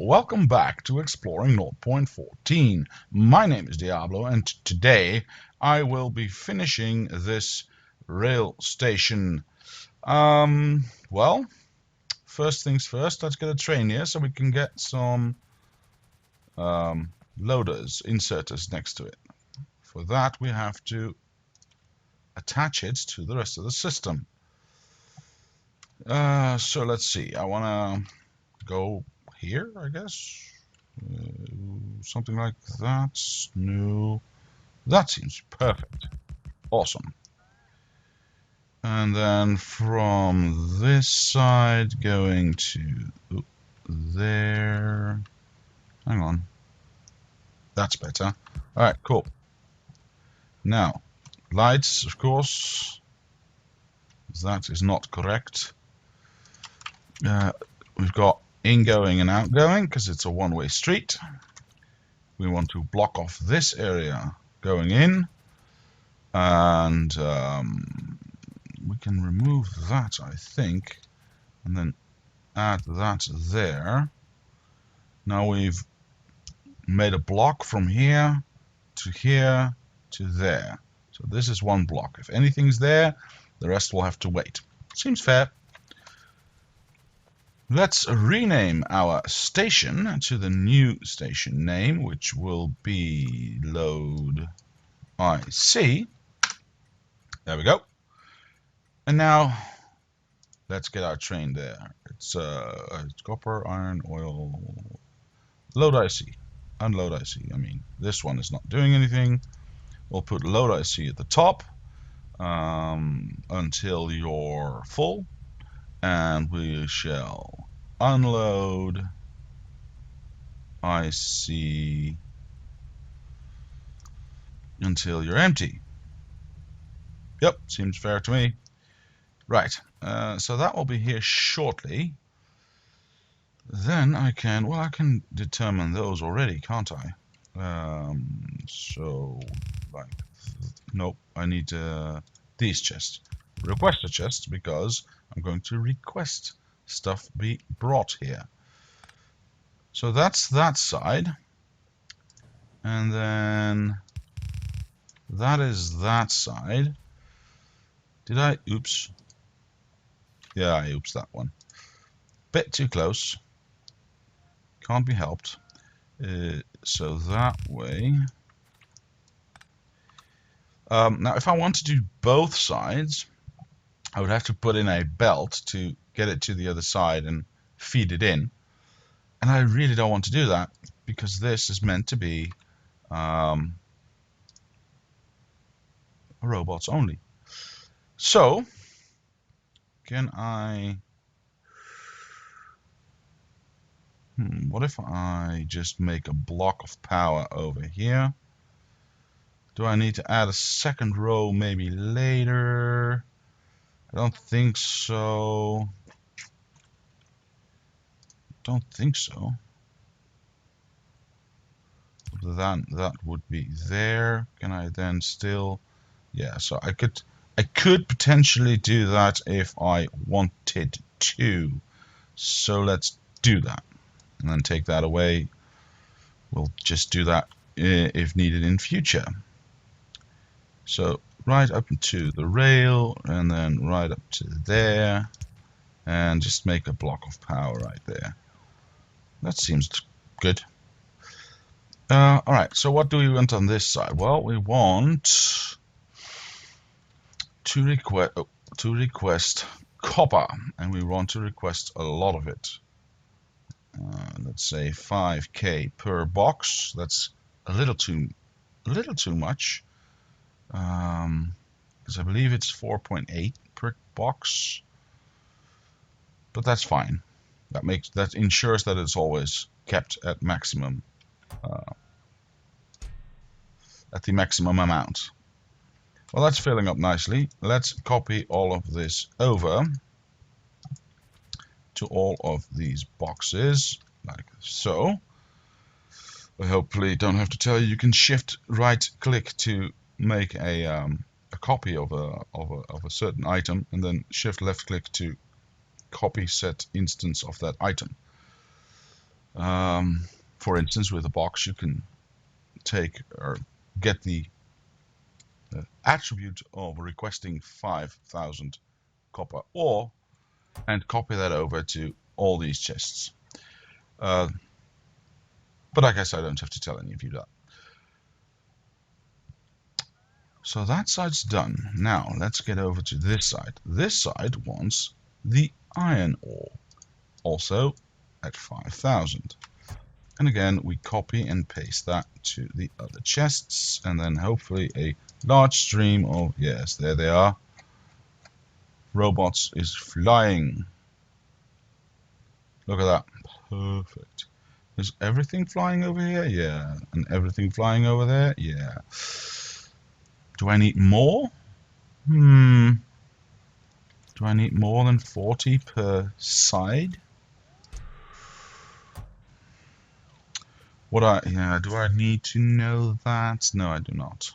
welcome back to Exploring 0.14. My name is Diablo, and today I will be finishing this rail station. Well, first things first, let's get a train here so we can get some loaders, inserters next to it. For that, we have to attach it to the rest of the system. So let's see, I want to go here, I guess. Something like that. No, that seems perfect. Awesome. And then from this side going to there. Hang on. That's better. All right, cool. Now, lights, of course. That is not correct. We've got ingoing and outgoing because it's a one-way street. We want to block off this area going in, and we can remove that, I think, and then add that there. Now we've made a block from here to there. So this is one block. If anything's there, the rest will have to wait. Seems fair. Let's rename our station to the new station name, which will be Load IC. There we go. And now let's get our train there. It's copper, iron, oil, Load IC, unload IC. I mean, this one is not doing anything. We'll put Load IC at the top until you're full. And we shall unload IC until you're empty. Yep, seems fair to me. Right, so that will be here shortly. Then I can determine those already, can't I? So, like, nope, I need these chests. Request a chest because I'm going to request stuff be brought here. So that's that side, and then that is that side. Did I oops? Yeah, I oops that one. Bit too close. Can't be helped. So that way. Now if I want to do both sides, I would have to put in a belt to get it to the other side and feed it in. And I really don't want to do that because this is meant to be robots only. So, can I... what if I just make a block of power over here? Do I need to add a second row maybe later? I don't think so. Don't think so. Then that would be there. Can I then still... Yeah, so I could potentially do that if I wanted to. So let's do that. And then take that away. We'll just do that if needed in future. So right up to the rail and then right up to there. And just make a block of power right there. That seems good. Alright, so what do we want on this side? Well, we want to request copper, and we want to request a lot of it. Let's say 5k per box. That's a little too much, because I believe it's 4.8 per box. But that's fine. That ensures that it's always kept at maximum, at the maximum amount. Well, that's filling up nicely. Let's copy all of this over to all of these boxes, like so. I hopefully don't have to tell you. You can shift right click to make a copy of a certain item, and then shift left click to copy set instance of that item. For instance, with a box, you can take or get the attribute of requesting 5,000 copper ore and copy that over to all these chests. But I guess I don't have to tell any of you that. So that side's done. Now let's get over to this side. This side wants the iron ore, also at 5,000. And again, we copy and paste that to the other chests, and then hopefully a large stream of, yes, there they are. Robots is flying. Look at that. Perfect. Is everything flying over here? Yeah. And everything flying over there? Yeah. Do I need more? Do I need more than 40 per side? Do I need to know that? No, I do not.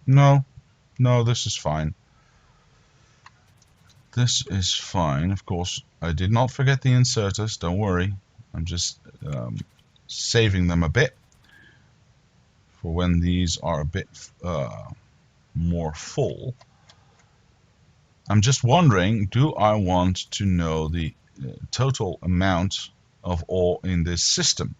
No, this is fine. This is fine. Of course, I did not forget the inserters. Don't worry. I'm just saving them a bit for when these are a bit more full. I'm just wondering, do I want to know the total amount of ore in this system?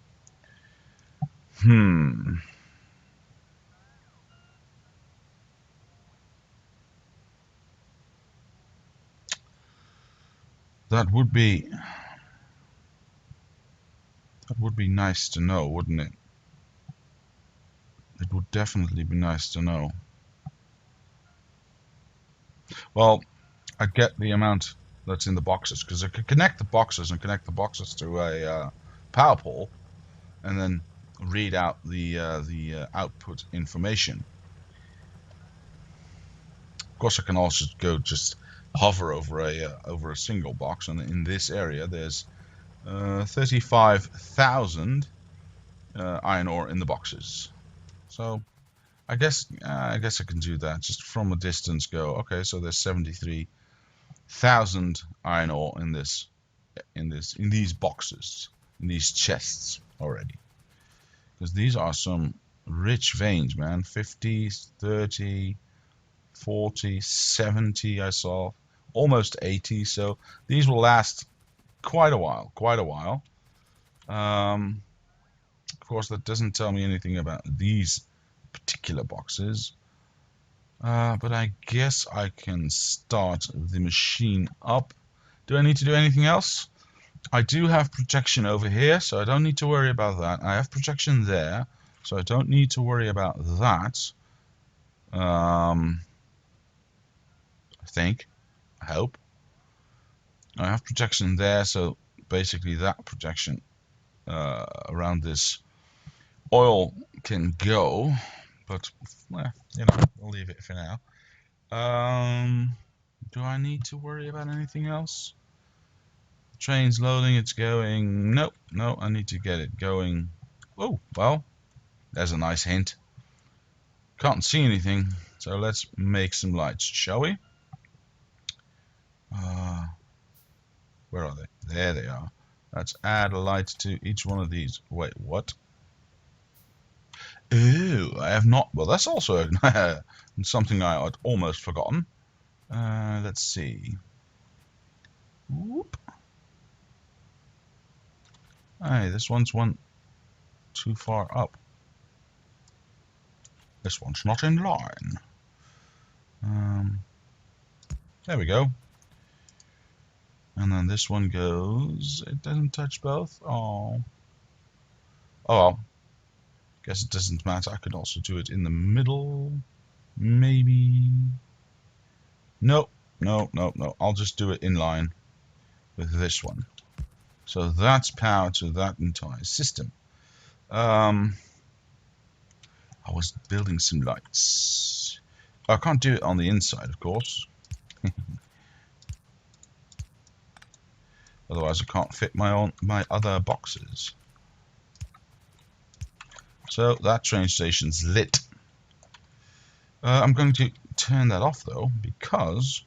That would be nice to know, wouldn't it? It would definitely be nice to know. Well, I get the amount that's in the boxes because I could connect the boxes to a power pole and then read out the output information. Of course, I can also go just hover over a single box, and in this area there's 35,000 iron ore in the boxes. So I guess I can do that just from a distance. Go, okay, so there's 73,000 iron ore in these boxes, in these chests already, because these are some rich veins, man. 50, 30, 40, 70, I saw almost 80. So these will last quite a while. Of course, that doesn't tell me anything about these particular boxes. But I guess I can start the machine up. Do I need to do anything else? I do have protection over here, so I don't need to worry about that. I have protection there, so I don't need to worry about that. I hope. I have protection there, so basically that protection around this oil can go, but well, we'll leave it for now. Do I need to worry about anything else? Train's loading, it's going. No, I need to get it going. Oh, well, there's a nice hint. Can't see anything, so let's make some lights, shall we? Where are they? There they are. Let's add a light to each one of these. Wait, what? Oh, I have not. Well, that's also something I had almost forgotten. Let's see. Whoop. Hey, this one's one too far up. This one's not in line. There we go. And then this one goes. It doesn't touch both. Oh. Oh well. Guess it doesn't matter. I could also do it in the middle. Maybe. No. I'll just do it in line with this one. So that's power to that entire system. I was building some lights. I can't do it on the inside, of course. Otherwise, I can't fit my other boxes. So that train station's lit. I'm going to turn that off though, because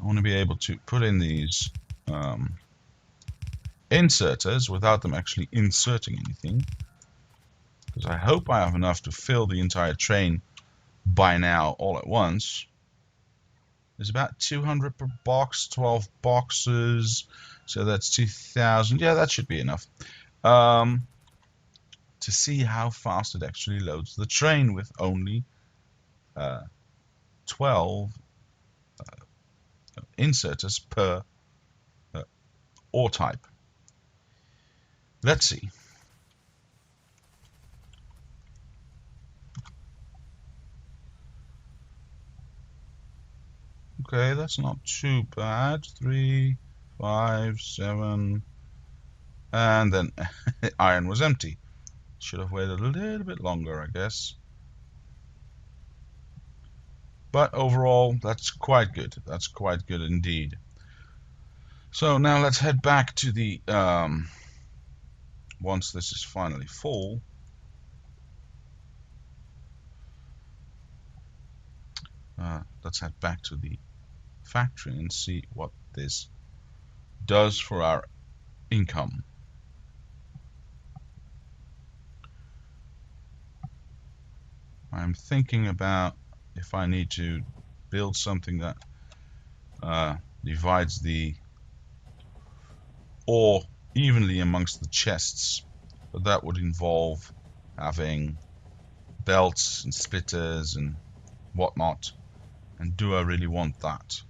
I want to be able to put in these inserters without them actually inserting anything, because I hope I have enough to fill the entire train by now all at once. There's about 200 per box, 12 boxes, so that's 2,000. Yeah, that should be enough to see how fast it actually loads the train with only 12 inserters per ore type. Let's see. Okay, that's not too bad. 3, 5, 7, and then iron was empty. Should have waited a little bit longer, I guess. But overall, that's quite good. That's quite good indeed. So now let's head back to the, once this is finally full, let's head back to the factory and see what this does for our income. I'm thinking about if I need to build something that divides the ore evenly amongst the chests, but that would involve having belts and splitters and whatnot. And do I really want that?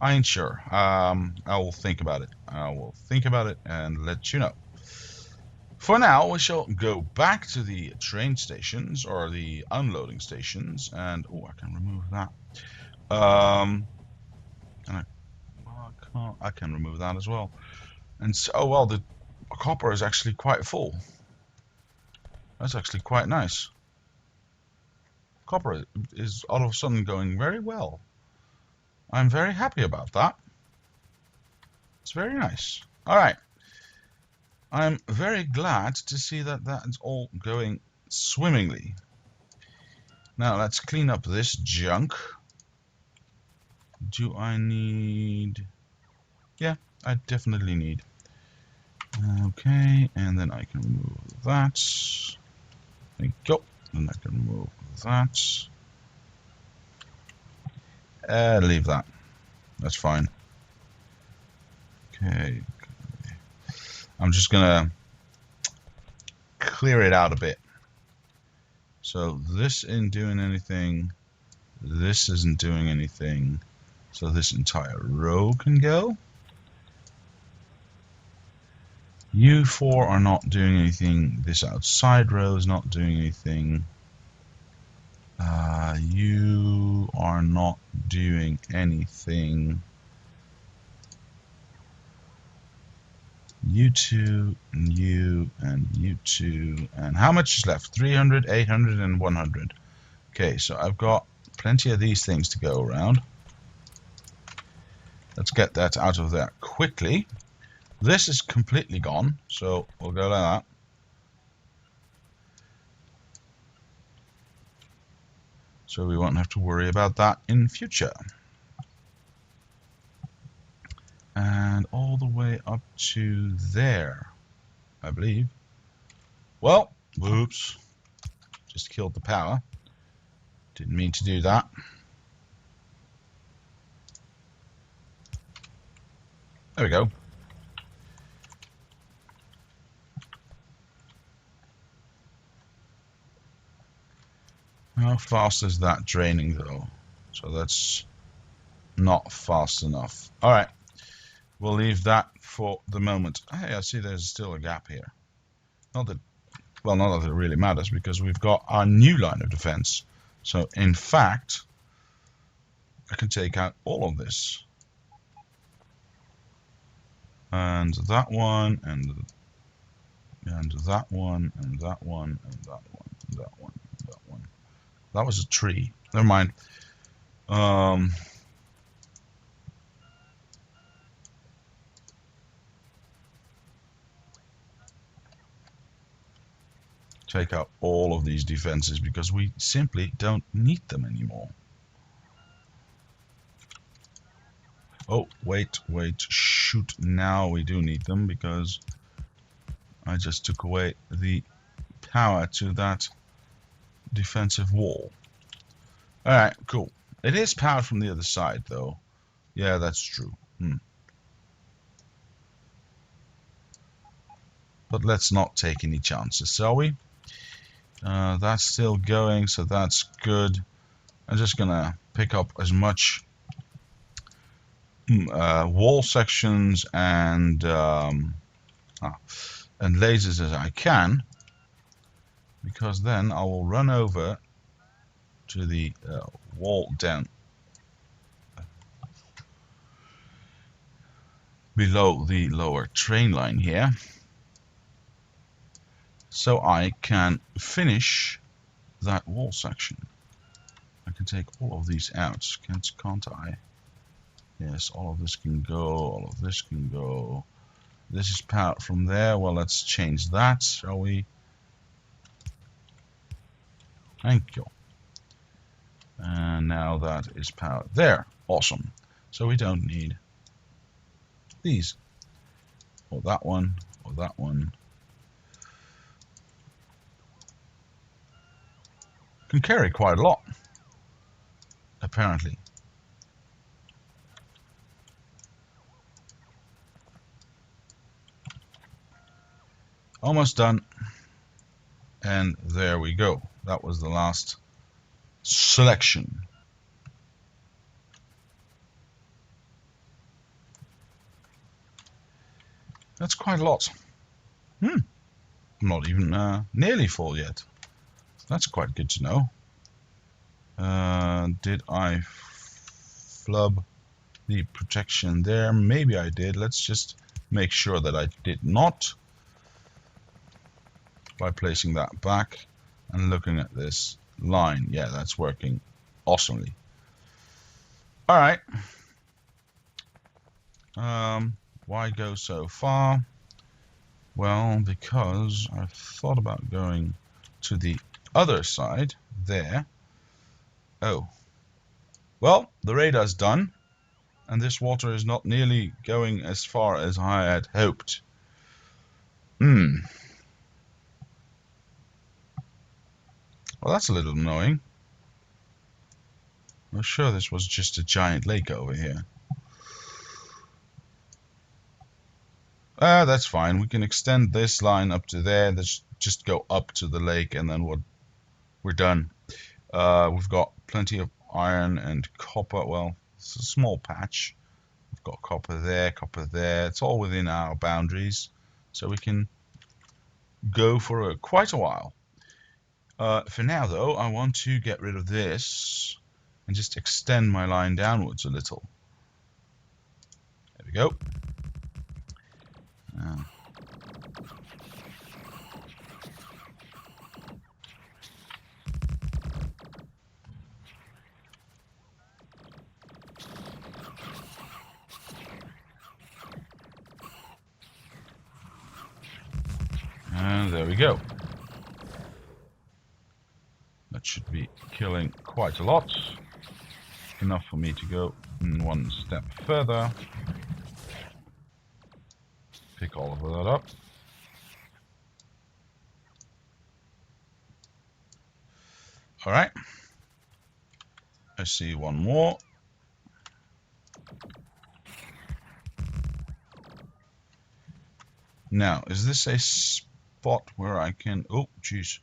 I ain't sure. I will think about it. I will think about it and let you know. For now, we shall go back to the train stations or the unloading stations, and oh, I can remove that. And I can remove that as well. And so, oh well, the copper is actually quite full. That's actually quite nice. Copper is all of a sudden going very well. I'm very happy about that. It's very nice. All right. I'm very glad to see that that is all going swimmingly. Now let's clean up this junk. Do I need... Yeah, I definitely need. Okay, and then I can remove that. There you go. And I can remove that. Leave that. That's fine. Okay. I'm just gonna clear it out a bit. So this isn't doing anything. This isn't doing anything. So this entire row can go. You four are not doing anything. This outside row is not doing anything. You are not doing anything. You two, and you two. And how much is left? 300, 800, and 100. Okay, so I've got plenty of these things to go around. Let's get that out of there quickly. This is completely gone, so we'll go like that. So we won't have to worry about that in future. And all the way up to there, I believe. Well, whoops. Just killed the power. Didn't mean to do that. There we go. How fast is that draining though? So that's not fast enough. Alright, we'll leave that for the moment. Hey, I see there's still a gap here. Not that, well, not that it really matters because we've got our new line of defense. So in fact, I can take out all of this. And that one, and that one, and that one, and that one, and that one, and that one. That was a tree. Never mind. Take out all of these defenses because we simply don't need them anymore. Oh, wait, shoot, now we do need them because I just took away the power to that defensive wall. Alright, cool. It is powered from the other side, though. Yeah, that's true. But let's not take any chances, shall we? That's still going, so that's good. I'm just gonna pick up as much wall sections and lasers as I can, because then I will run over to the wall down below the lower train line here, so I can finish that wall section. I can take all of these out, can't I? Yes, all of this can go, all of this can go. This is powered from there. Well, let's change that, shall we? Thank you. And now that is powered there. Awesome. So we don't need these. Or that one, or that one. Can carry quite a lot, apparently. Almost done. And there we go. That was the last selection. That's quite a lot. I'm not even nearly full yet. That's quite good to know. Did I flub the protection there? Maybe I did. Let's just make sure that I did not, by placing that back and looking at this line. Yeah, that's working awesomely. All right. Why go so far? Well, because I've thought about going to the other side there. Oh, well, the radar's done, and this water is not nearly going as far as I had hoped. Well, that's a little annoying. I'm sure this was just a giant lake over here. That's fine. We can extend this line up to there. Let's just go up to the lake, and then we're done. We've got plenty of iron and copper. Well, it's a small patch. We've got copper there, copper there. It's all within our boundaries, so we can go for quite a while. For now, though, I want to get rid of this and just extend my line downwards a little. There we go. And there we go. That should be killing quite a lot. Enough for me to go one step further. Pick all of that up. All right. I see one more. Now, is this a spot where I can... Oh, jeez.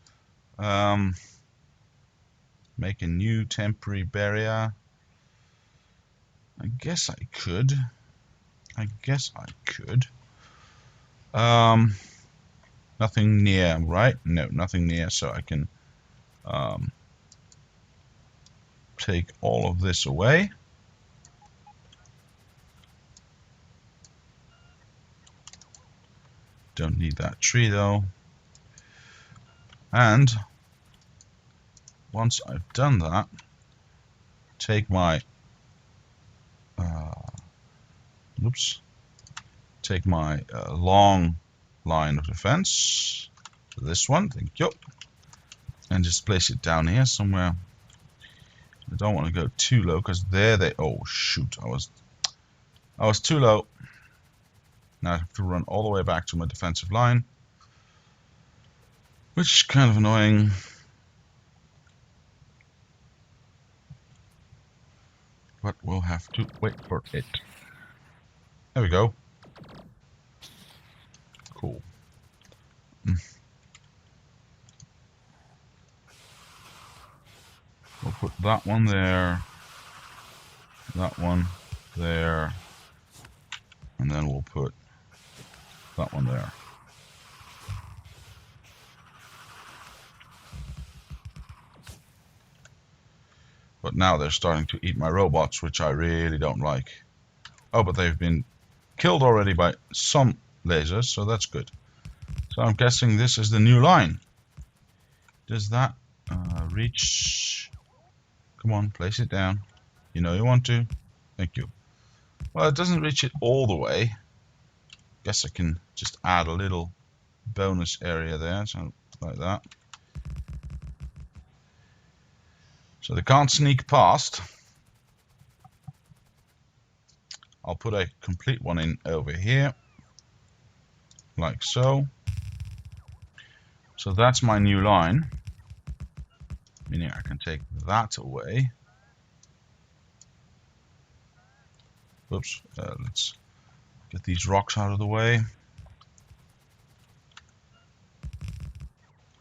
Make a new temporary barrier. I guess I could. Nothing near, right? No, nothing near, so I can take all of this away. Don't need that tree though. And once I've done that, take my long line of defense, this one, thank you, and just place it down here somewhere. I don't want to go too low because there they... Oh shoot, I was I was too low. Now I have to run all the way back to my defensive line, which is kind of annoying. But we'll have to wait for it. There we go. Cool. We'll put that one there, that one there, and then we'll put that one there. But now they're starting to eat my robots, which I really don't like. Oh, but they've been killed already by some lasers, so that's good. So I'm guessing this is the new line. Does that reach? Come on, place it down. You know you want to. Thank you. Well, it doesn't reach it all the way. Guess I can just add a little bonus area there, so like that. So they can't sneak past. I'll put a complete one in over here, like so. So that's my new line, meaning I can take that away. Whoops, let's get these rocks out of the way.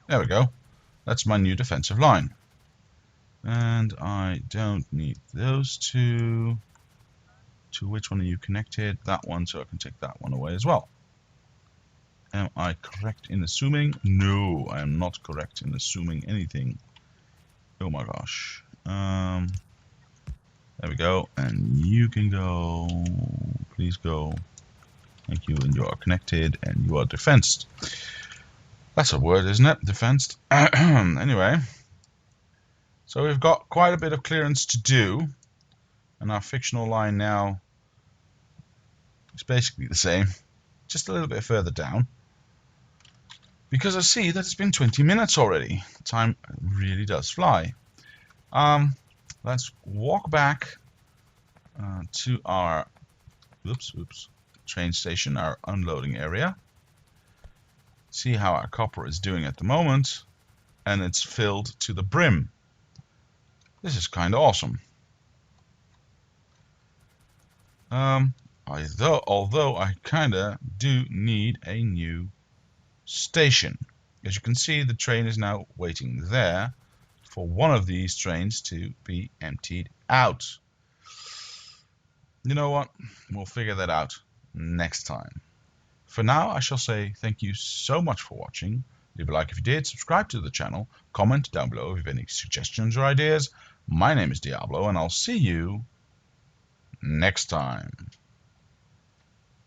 There we go. That's my new defensive line. And I don't need those two. To which one are you connected? That one, so I can take that one away as well. Am I correct in assuming? No, I am not correct in assuming anything. Oh my gosh. There we go. And you can go. Please go. Thank you. And you are connected and you are defensed. That's a word, isn't it? Defensed. Anyway. So we've got quite a bit of clearance to do. And our fictional line now is basically the same. Just a little bit further down. Because I see that it's been 20 minutes already. Time really does fly. Let's walk back to our train station, our unloading area. See how our copper is doing at the moment. And it's filled to the brim. This is kind of awesome. Although I kind of do need a new station. As you can see, the train is now waiting there for one of these trains to be emptied out. You know what? We'll figure that out next time. For now, I shall say thank you so much for watching. Leave a like if you did, subscribe to the channel, comment down below if you have any suggestions or ideas. My name is Diablo, and I'll see you next time.